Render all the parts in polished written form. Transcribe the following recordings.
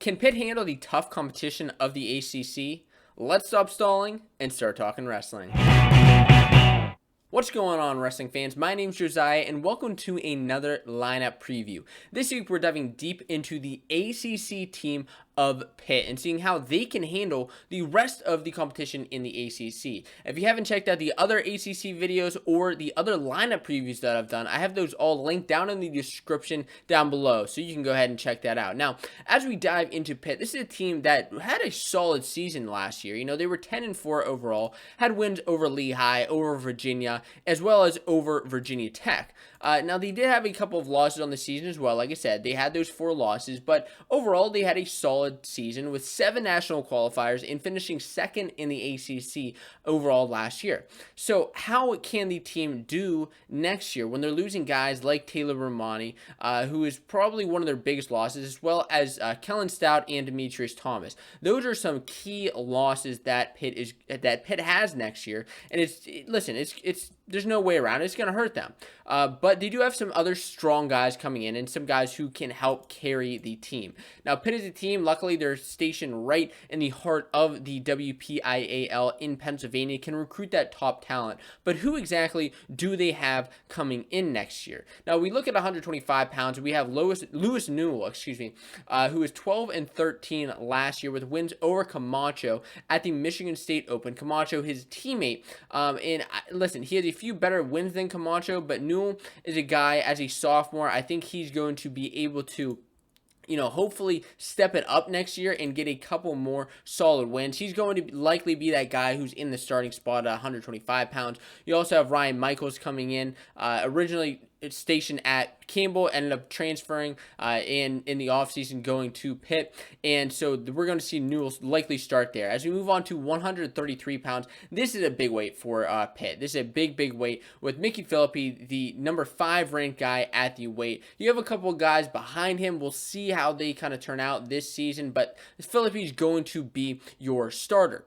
Can Pitt handle the tough competition of the ACC? Let's stop stalling and start talking wrestling. What's going on, wrestling fans? My name's Josiah, and welcome to another lineup preview. This week, we're diving deep into the ACC team of Pitt and seeing how they can handle the rest of the competition in the ACC. If you haven't checked out the other ACC videos or the other lineup previews that I've done, I have those all linked down in the description down below, so you can go ahead and check that out. Now, as we dive into Pitt, this is a team that had a solid season last year. You know, they were 10-4 overall, had wins over Lehigh, over Virginia, as well as over Virginia Tech. Now, they did have a couple of losses on the season as well. Like I said, they had those 4 losses, but overall, they had a solid season with 7 national qualifiers and finishing second in the ACC overall last year. So, how can the team do next year when they're losing guys like Taylor Rahmani, who is probably one of their biggest losses, as well as Kellen Stout and Demetrius Thomas? Those are some key losses that Pitt has next year, and it's there's no way around it. It's going to hurt them. But they do have some other strong guys coming in and some guys who can help carry the team. Now, Pitt is a team, luckily, they're stationed right in the heart of the WPIAL in Pennsylvania, can recruit that top talent. But who exactly do they have coming in next year? Now, we look at 125 pounds. We have Lewis Newell, who is 12-13 last year with wins over Camacho at the Michigan State Open. Camacho, his teammate, listen, he has a few better wins than Camacho, but Newell is a guy, as a sophomore, I think he's going to be able to hopefully step it up next year and get a couple more solid wins. He's going to likely be that guy who's in the starting spot at 125 pounds. You also have Ryan Michaels coming in, originally stationed at Campbell, ended up transferring in the offseason, going to Pitt, and so we're going to see Newell likely start there. As we move on to 133 pounds, this is a big weight for Pitt. This is a big weight with Mickey Phillippi, the number 5 ranked guy at the weight. You have a couple of guys behind him. We'll see how they kind of turn out this season, but Phillippi is going to be your starter.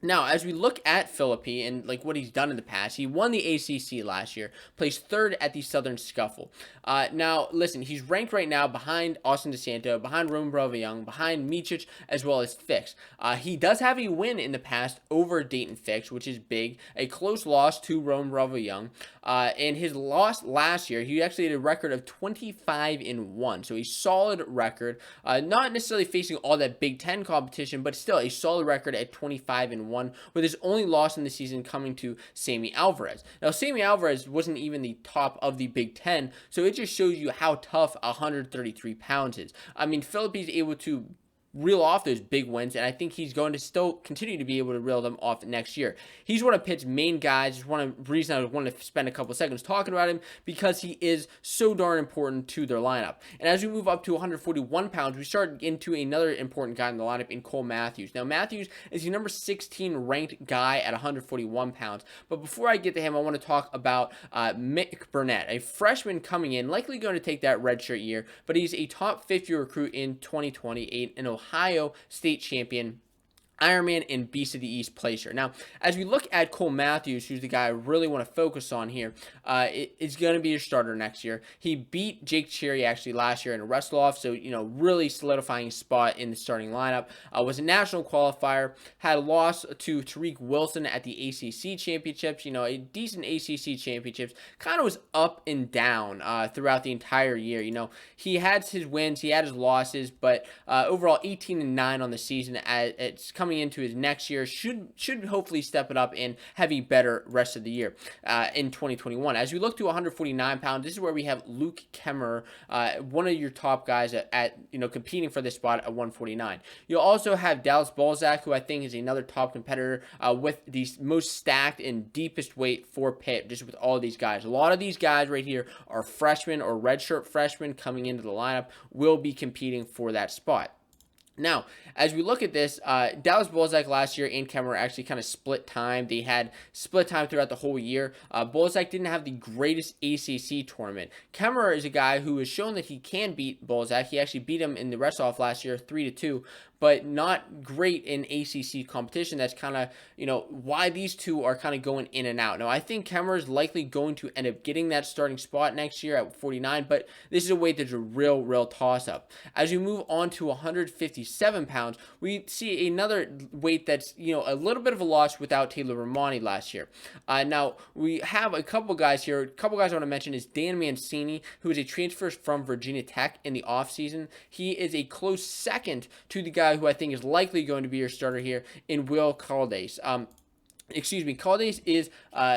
Now, as we look at Phillippi and what he's done in the past, he won the ACC last year, placed 3rd at the Southern Scuffle. Now, listen, he's ranked right now behind Austin DeSanto, behind Rome Bravo Young, behind Micic, as well as Fix. He does have a win in the past over Dayton Fix, which is big, a close loss to Rome Bravo Young. And his loss last year, he actually had a record of 25-1, so a solid record. Not necessarily facing all that Big Ten competition, but still a solid record at 25-1. With his only loss in the season coming to Sammy Alvarez. Now, Sammy Alvarez wasn't even the top of the Big Ten, so it just shows you how tough 133 pounds is. I mean, Phillippi's able to reel off those big wins, and I think he's going to still continue to be able to reel them off next year. He's one of Pitt's main guys. It's one of the reasons I wanted to spend a couple seconds talking about him, because he is so darn important to their lineup. And as we move up to 141 pounds, we start into another important guy in the lineup in Cole Matthews. Now, Matthews is the number 16 ranked guy at 141 pounds. But before I get to him, I want to talk about Mick Burnett, a freshman coming in, likely going to take that redshirt year, but he's a top 50 recruit in 2028 in Ohio State champion, Ironman, and Beast of the East placer. Now, as we look at Cole Matthews, who's the guy I really want to focus on here, it's going to be a starter next year. He beat Jake Cherry actually last year in a wrestle-off, so, really solidifying his spot in the starting lineup. Was a national qualifier, had a loss to Tariq Wilson at the ACC championships, a decent ACC championships, kind of was up and down throughout the entire year. He had his wins, he had his losses, but overall 18-9 on the season. It's coming into his next year, should hopefully step it up and have a better rest of the year in 2021. As we look to 149 pounds, this is where we have Luke Kemmerer, one of your top guys at competing for this spot at 149. You'll also have Dallas Balzac, who I think is another top competitor with the most stacked and deepest weight for Pitt, just with all of these guys. A lot of these guys right here are freshmen or redshirt freshmen coming into the lineup, will be competing for that spot. Now, as we look at this, Dallas Balzac last year and Kemmerer actually kind of split time. They had split time throughout the whole year. Balzac didn't have the greatest ACC tournament. Kemmerer is a guy who has shown that he can beat Balzac. He actually beat him in the wrestle-off last year, 3-2. but not great in ACC competition. That's kind of, why these two are kind of going in and out. Now, I think Kemmerer is likely going to end up getting that starting spot next year at 49, but this is a weight that's a real toss-up. As we move on to 156 157 pounds, we see another weight that's, a little bit of a loss without Taylor Rahmani last year. Now, we have a couple guys here. A couple guys I want to mention is Dan Mancini, who is a transfer from Virginia Tech in the offseason. He is a close second to the guy who I think is likely going to be your starter here in Will Caldes. Caldes is,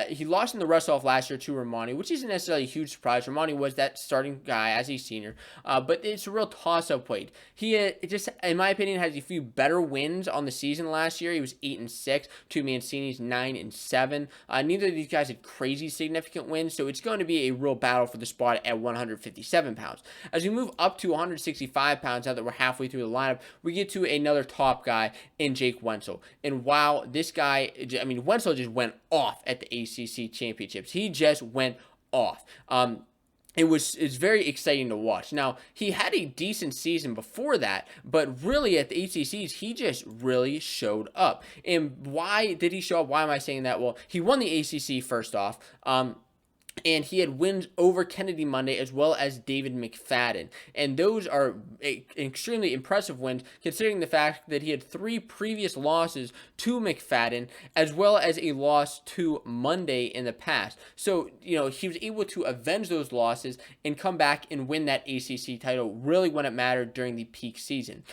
he lost in the wrestle-off last year to Rahmani, which isn't necessarily a huge surprise. Rahmani was that starting guy as a senior, but it's a real toss-up weight. He just, in my opinion, has a few better wins on the season last year. He was 8-6 to Mancini's 9-7. Neither of these guys had crazy significant wins, so it's going to be a real battle for the spot at 157 pounds. As we move up to 165 pounds, now that we're halfway through the lineup, we get to another top guy in Jake Wentzel. And wow, this guy, Wentzel just went off at the ACC championships. He just went off. It's very exciting to watch. Now, he had a decent season before that, but really at the ACCs, he just really showed up. And why did he show up? Why am I saying that? Well, he won the ACC first off. And he had wins over Kennedy Monday as well as David McFadden. And those are extremely impressive wins considering the fact that he had 3 previous losses to McFadden as well as a loss to Monday in the past. So, he was able to avenge those losses and come back and win that ACC title really when it mattered during the peak season.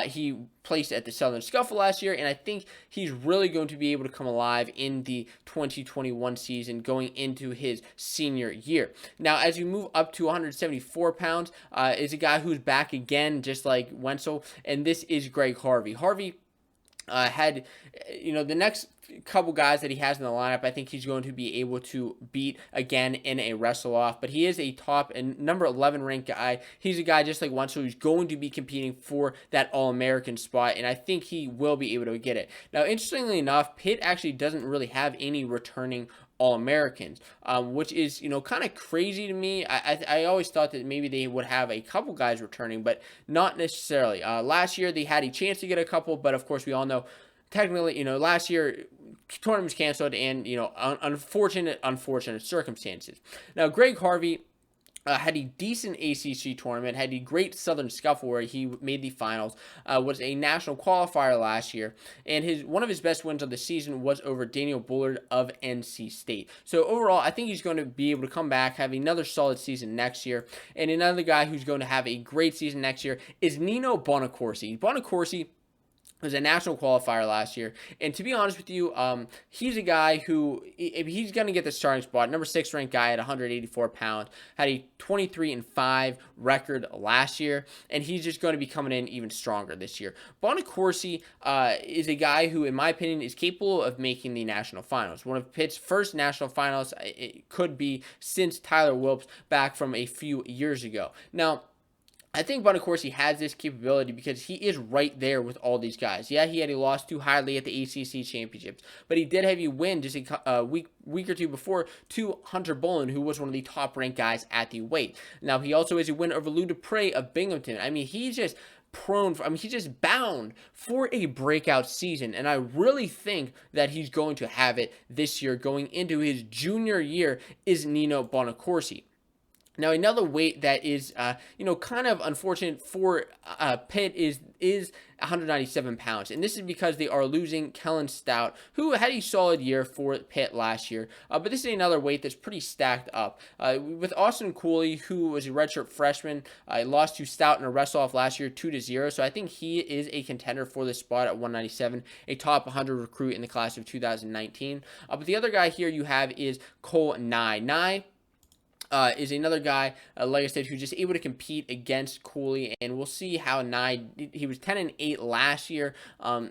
He placed at the Southern Scuffle last year, and I think he's really going to be able to come alive in the 2021 season going into his senior year. Now, as you move up to 174 pounds, is a guy who's back again, just like Wentzel, and this is Greg Harvey. Harvey had, the next couple guys that he has in the lineup, I think he's going to be able to beat again in a wrestle-off, but he is a top and number 11 ranked guy. He's a guy just like Wentzel who's going to be competing for that All-American spot, and I think he will be able to get it. Now, interestingly enough, Pitt actually doesn't really have any returning All-Americans, which is, kind of crazy to me. I always thought that maybe they would have a couple guys returning, but not necessarily. Last year, they had a chance to get a couple, but of course, we all know, technically, last year, tournament was canceled and, unfortunate circumstances. Now, Greg Harvey had a decent ACC tournament, had a great Southern Scuffle where he made the finals, was a national qualifier last year, and one of his best wins of the season was over Daniel Bullard of NC State. So overall, I think he's going to be able to come back, have another solid season next year, and another guy who's going to have a great season next year is Nino Bonaccorsi. Bonaccorsi was a national qualifier last year, and to be honest with you, he's a guy who, he's going to get the starting spot, number 6 ranked guy at 184 pounds, had a 23-5 record last year, and he's just going to be coming in even stronger this year. Bonaccorsi is a guy who, in my opinion, is capable of making the national finals. One of Pitt's first national finals, it could be since Tyler Wilpes back from a few years ago. Now, I think Bonaccorsi has this capability because he is right there with all these guys. Yeah, he had a loss to Hidley at the ACC championships, but he did have a win just a week or two before to Hunter Bolin, who was one of the top-ranked guys at the weight. Now, he also has a win over Lou Dupre of Binghamton. He's just he's just bound for a breakout season, and I really think that he's going to have it this year going into his junior year is Nino Bonaccorsi. Now, another weight that is, kind of unfortunate for Pitt is 197 pounds. And this is because they are losing Kellen Stout, who had a solid year for Pitt last year. But this is another weight that's pretty stacked up. With Austin Cooley, who was a redshirt freshman, lost to Stout in a wrestle-off last year 2-0. So I think he is a contender for this spot at 197, a top 100 recruit in the class of 2019. But the other guy here you have is Cole Nye. Nye is another guy, like I said, who's just able to compete against Cooley, and we'll see how Nye, he was 10-8 last year,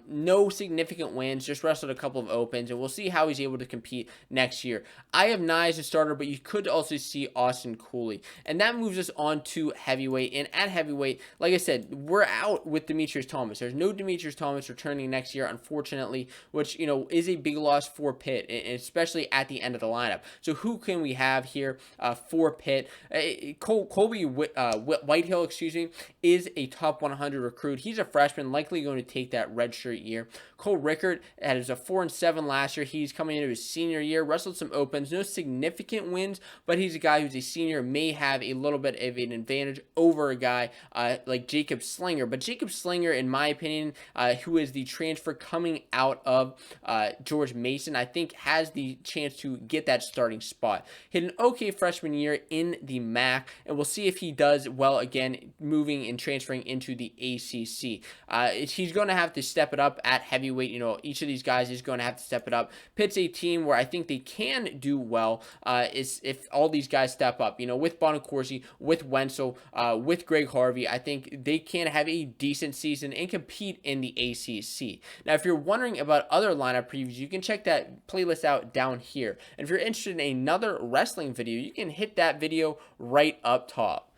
no significant wins, just wrestled a couple of opens, and we'll see how he's able to compete next year. I have Nye as a starter, but you could also see Austin Cooley, and that moves us on to heavyweight, and at heavyweight, like I said, we're out with Demetrius Thomas. There's no Demetrius Thomas returning next year, unfortunately, which, is a big loss for Pitt, especially at the end of the lineup. So who can we have here? for Pitt. Colby Whitehill, excuse me, is a top 100 recruit. He's a freshman, likely going to take that redshirt year. Cole Rickert has a 4-7 last year. He's coming into his senior year, wrestled some opens, no significant wins, but he's a guy who's a senior, may have a little bit of an advantage over a guy like Jacob Slinger. But Jacob Slinger, in my opinion, who is the transfer coming out of George Mason, I think has the chance to get that starting spot. Hit an okay freshman year in the MAC, and we'll see if he does well again moving and transferring into the ACC. He's going to have to step it up at heavyweight. You know, each of these guys is going to have to step it up. Pitt's a team where I think they can do well is if all these guys step up. You know, with Bonaccorsi, with Wentzel, with Greg Harvey, I think they can have a decent season and compete in the ACC. Now, if you're wondering about other lineup previews, you can check that playlist out down here. And if you're interested in another wrestling video, you can hit that video right up top.